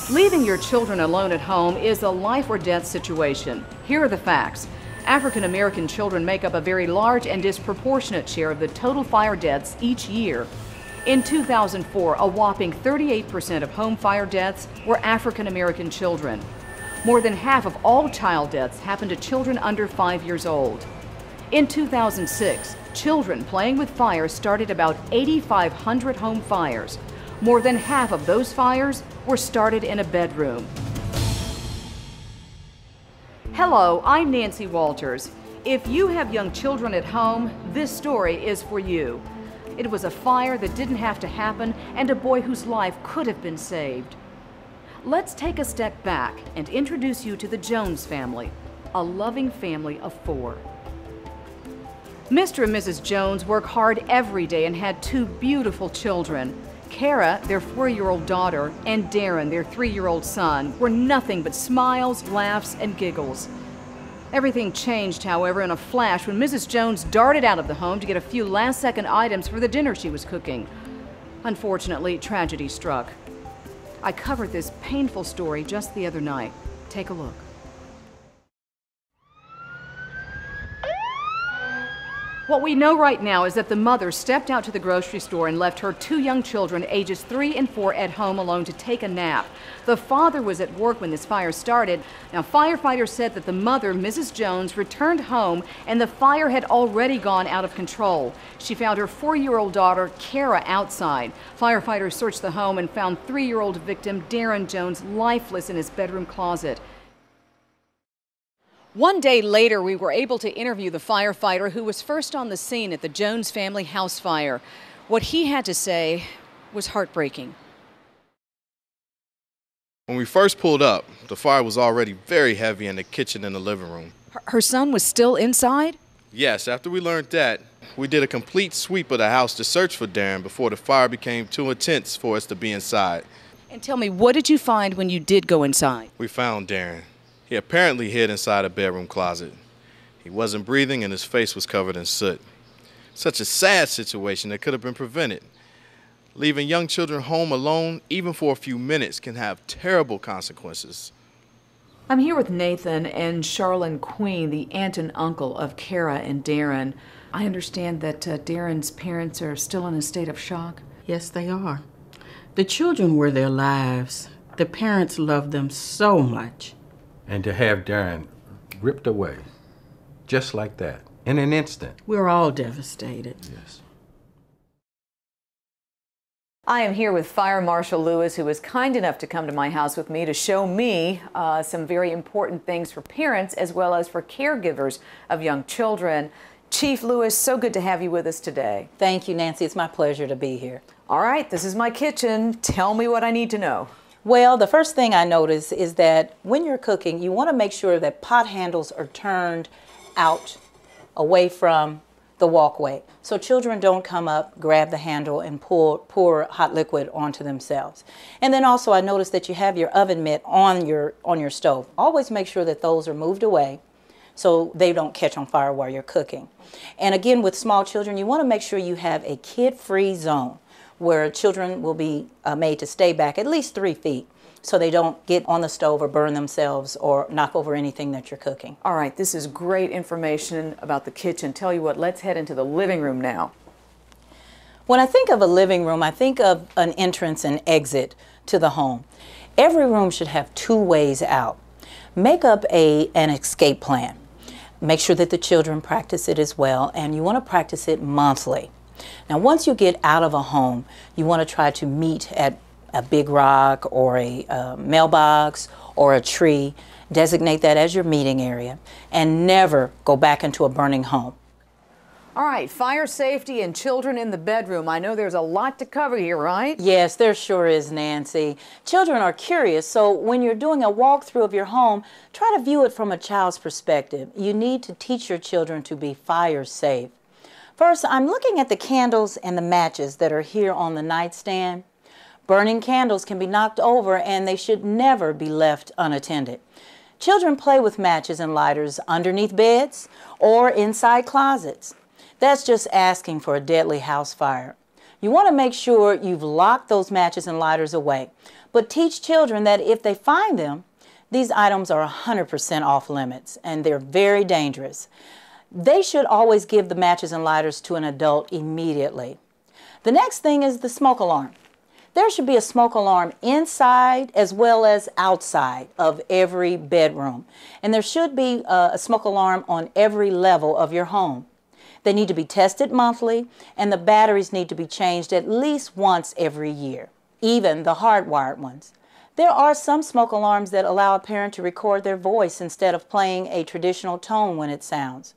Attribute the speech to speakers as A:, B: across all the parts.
A: Leaving your children alone at home is a life or death situation. Here are the facts. African American children make up a very large and disproportionate share of the total fire deaths each year. In 2004, a whopping 38% of home fire deaths were African American children. More than half of all child deaths happened to children under 5 years old. In 2006, children playing with fire started about 8,500 home fires. More than half of those fires were started in a bedroom. Hello, I'm Nancy Walters. If you have young children at home, this story is for you. It was a fire that didn't have to happen and a boy whose life could have been saved. Let's take a step back and introduce you to the Jones family, a loving family of 4. Mr. and Mrs. Jones work hard every day and had 2 beautiful children. Kara, their 4-year-old daughter, and Darren, their 3-year-old son, were nothing but smiles, laughs, and giggles. Everything changed, however, in a flash when Mrs. Jones darted out of the home to get a few last-second items for the dinner she was cooking. Unfortunately, tragedy struck. I covered this painful story just the other night. Take a look. What we know right now is that the mother stepped out to the grocery store and left her 2 young children, ages 3 and 4, at home alone to take a nap. The father was at work when this fire started. Now, firefighters said that the mother, Mrs. Jones, returned home and the fire had already gone out of control. She found her 4-year-old daughter, Kara, outside. Firefighters searched the home and found 3-year-old victim, Darren Jones, lifeless in his bedroom closet. One day later, we were able to interview the firefighter who was first on the scene at the Jones family house fire. What he had to say was heartbreaking.
B: When we first pulled up, the fire was already very heavy in the kitchen and the living room.
A: Her son was still inside?
B: Yes, after we learned that, we did a complete sweep of the house to search for Darren before the fire became too intense for us to be inside.
A: And tell me, what did you find when you did go inside?
B: We found Darren. He apparently hid inside a bedroom closet. He wasn't breathing and his face was covered in soot. Such a sad situation that could have been prevented. Leaving young children home alone, even for a few minutes, can have terrible consequences.
A: I'm here with Nathan and Charlene Queen, the aunt and uncle of Kara and Darren. I understand that Darren's parents are still in a state of shock.
C: Yes, they are. The children were their lives. The parents loved them so much.
D: And to have Darren ripped away, just like that, in an instant.
C: We're all devastated.
D: Yes.
A: I am here with Fire Marshal Lewis, who was kind enough to come to my house with me to show me some very important things for parents as well as for caregivers of young children. Chief Lewis, so good to have you with us today.
E: Thank you, Nancy. It's my pleasure to be here.
A: All right, this is my kitchen. Tell me what I need to know.
E: Well, the first thing I notice is that when you're cooking, you want to make sure that pot handles are turned out away from the walkway, so children don't come up, grab the handle, and pour hot liquid onto themselves. And then also I notice that you have your oven mitt on your stove. Always make sure that those are moved away so they don't catch on fire while you're cooking. And again, with small children, you want to make sure you have a kid-free zone where children will be made to stay back at least 3 feet so they don't get on the stove or burn themselves or knock over anything that you're cooking.
A: All right, this is great information about the kitchen. Tell you what, let's head into the living room now.
E: When I think of a living room, I think of an entrance and exit to the home. Every room should have 2 ways out. Make up an escape plan. Make sure that the children practice it as well, and you want to practice it monthly. Now, once you get out of a home, you want to try to meet at a big rock or a mailbox or a tree. Designate that as your meeting area and never go back into a burning home.
A: All right, fire safety and children in the bedroom. I know there's a lot to cover here, right?
E: Yes, there sure is, Nancy. Children are curious, so when you're doing a walkthrough of your home, try to view it from a child's perspective. You need to teach your children to be fire safe. First, I'm looking at the candles and the matches that are here on the nightstand. Burning candles can be knocked over and they should never be left unattended. Children play with matches and lighters underneath beds or inside closets. That's just asking for a deadly house fire. You want to make sure you've locked those matches and lighters away. But teach children that if they find them, these items are 100% off limits and they're very dangerous. They should always give the matches and lighters to an adult immediately. The next thing is the smoke alarm. There should be a smoke alarm inside as well as outside of every bedroom. And there should be a smoke alarm on every level of your home. They need to be tested monthly, and the batteries need to be changed at least once every year, even the hardwired ones. There are some smoke alarms that allow a parent to record their voice instead of playing a traditional tone when it sounds.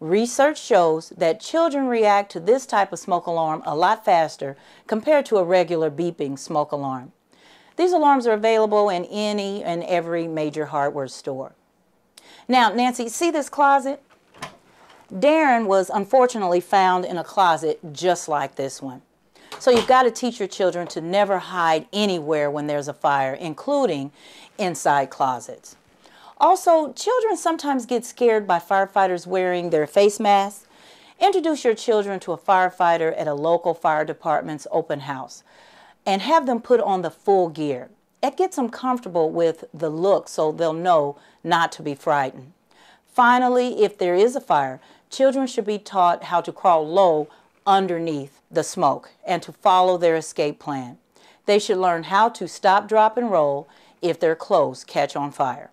E: Research shows that children react to this type of smoke alarm a lot faster compared to a regular beeping smoke alarm. These alarms are available in any and every major hardware store. Now, Nancy, see this closet? Darren was unfortunately found in a closet just like this one. So you've got to teach your children to never hide anywhere when there's a fire, including inside closets. Also, children sometimes get scared by firefighters wearing their face masks. Introduce your children to a firefighter at a local fire department's open house and have them put on the full gear. It gets them comfortable with the look so they'll know not to be frightened. Finally, if there is a fire, children should be taught how to crawl low underneath the smoke and to follow their escape plan. They should learn how to stop, drop, and roll if their clothes catch on fire.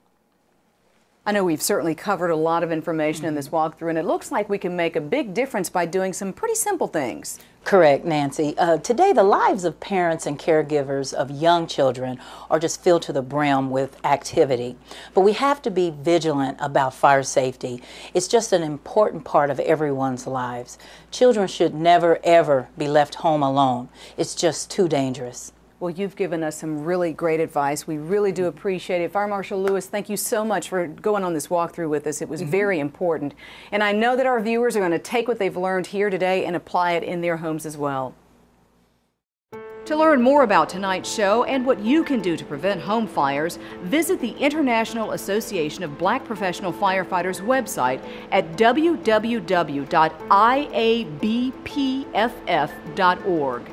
A: I know we've certainly covered a lot of information in this walkthrough, and it looks like we can make a big difference by doing some pretty simple things.
E: Correct, Nancy. Today, the lives of parents and caregivers of young children are just filled to the brim with activity. But we have to be vigilant about fire safety. It's just an important part of everyone's lives. Children should never, ever be left home alone. It's just too dangerous.
A: Well, you've given us some really great advice. We really do appreciate it. Fire Marshal Lewis, thank you so much for going on this walkthrough with us. It was very important. And I know that our viewers are going to take what they've learned here today and apply it in their homes as well. To learn more about tonight's show and what you can do to prevent home fires, visit the International Association of Black Professional Firefighters website at www.IABPFF.org.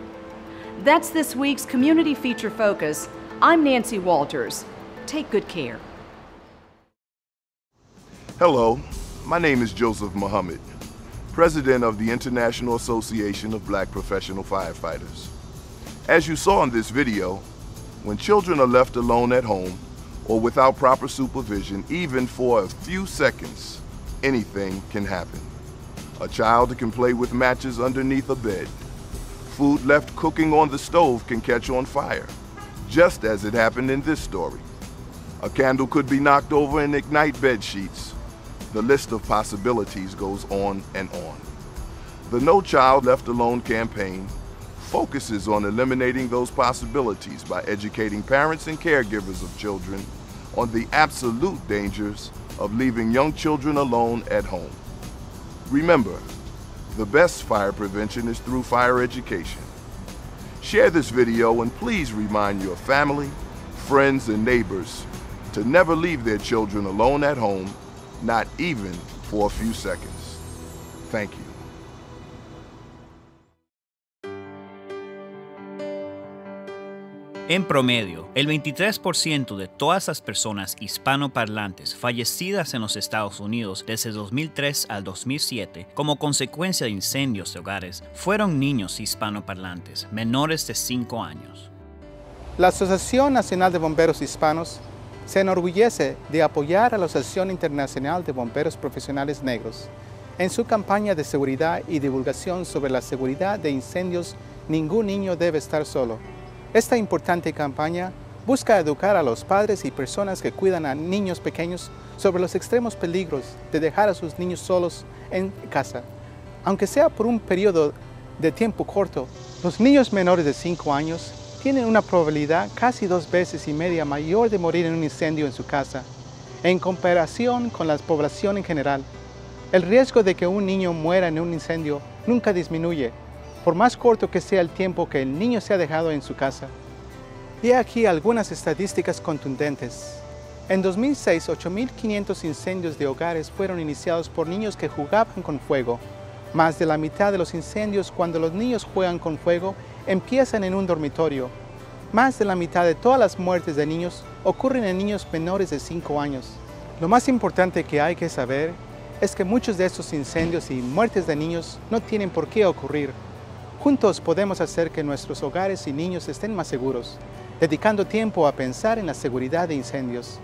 A: That's this week's Community Feature Focus. I'm Nancy Walters. Take good care.
F: Hello, my name is Joseph Muhammad, President of the International Association of Black Professional Firefighters. As you saw in this video, when children are left alone at home or without proper supervision, even for a few seconds, anything can happen. A child can play with matches underneath a bed. Food left cooking on the stove can catch on fire, just as it happened in this story. A candle could be knocked over and ignite bed sheets. The list of possibilities goes on and on. The No Child Left Alone campaign focuses on eliminating those possibilities by educating parents and caregivers of children on the absolute dangers of leaving young children alone at home. Remember, the best fire prevention is through fire education. Share this video and please remind your family, friends, and neighbors to never leave their children alone at home, not even for a few seconds. Thank you.
G: En promedio, el 23% de todas las personas hispanoparlantes fallecidas en los Estados Unidos desde 2003 al 2007 como consecuencia de incendios de hogares fueron niños hispanoparlantes menores de 5 años.
H: La Asociación Nacional de Bomberos Hispanos se enorgullece de apoyar a la Asociación Internacional de Bomberos Profesionales Negros en su campaña de seguridad y divulgación sobre la seguridad de incendios. Ningún niño debe estar solo. Esta importante campaña busca educar a los padres y personas que cuidan a niños pequeños sobre los extremos peligros de dejar a sus niños solos en casa. Aunque sea por un periodo de tiempo corto, los niños menores de 5 años tienen una probabilidad casi 2,5 veces mayor de morir en un incendio en su casa, en comparación con la población en general. El riesgo de que un niño muera en un incendio nunca disminuye, por más corto que sea el tiempo que el niño se ha dejado en su casa. Y aquí algunas estadísticas contundentes. En 2006, 8.500 incendios de hogares fueron iniciados por niños que jugaban con fuego, Más de la mitad de los incendios cuando los niños juegan con fuego empiezan en un dormitorio. Más de la mitad de todas las muertes de niños ocurren en niños menores de 5 años. Lo más importante que hay que saber es que muchos de estos incendios y muertes de niños no tienen por qué ocurrir. Juntos podemos hacer que nuestros hogares y niños estén más seguros, dedicando tiempo a pensar en la seguridad de incendios.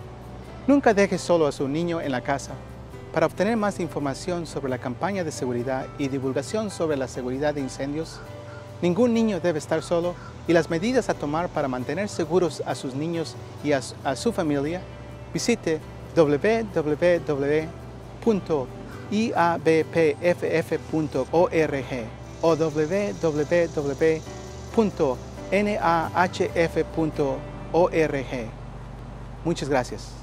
H: Nunca deje solo a su niño en la casa. Para obtener más información sobre la campaña de seguridad y divulgación sobre la seguridad de incendios, ningún niño debe estar solo y las medidas a tomar para mantener seguros a sus niños y a su familia, visite www.iabpff.org o www.nahf.org. Muchas gracias.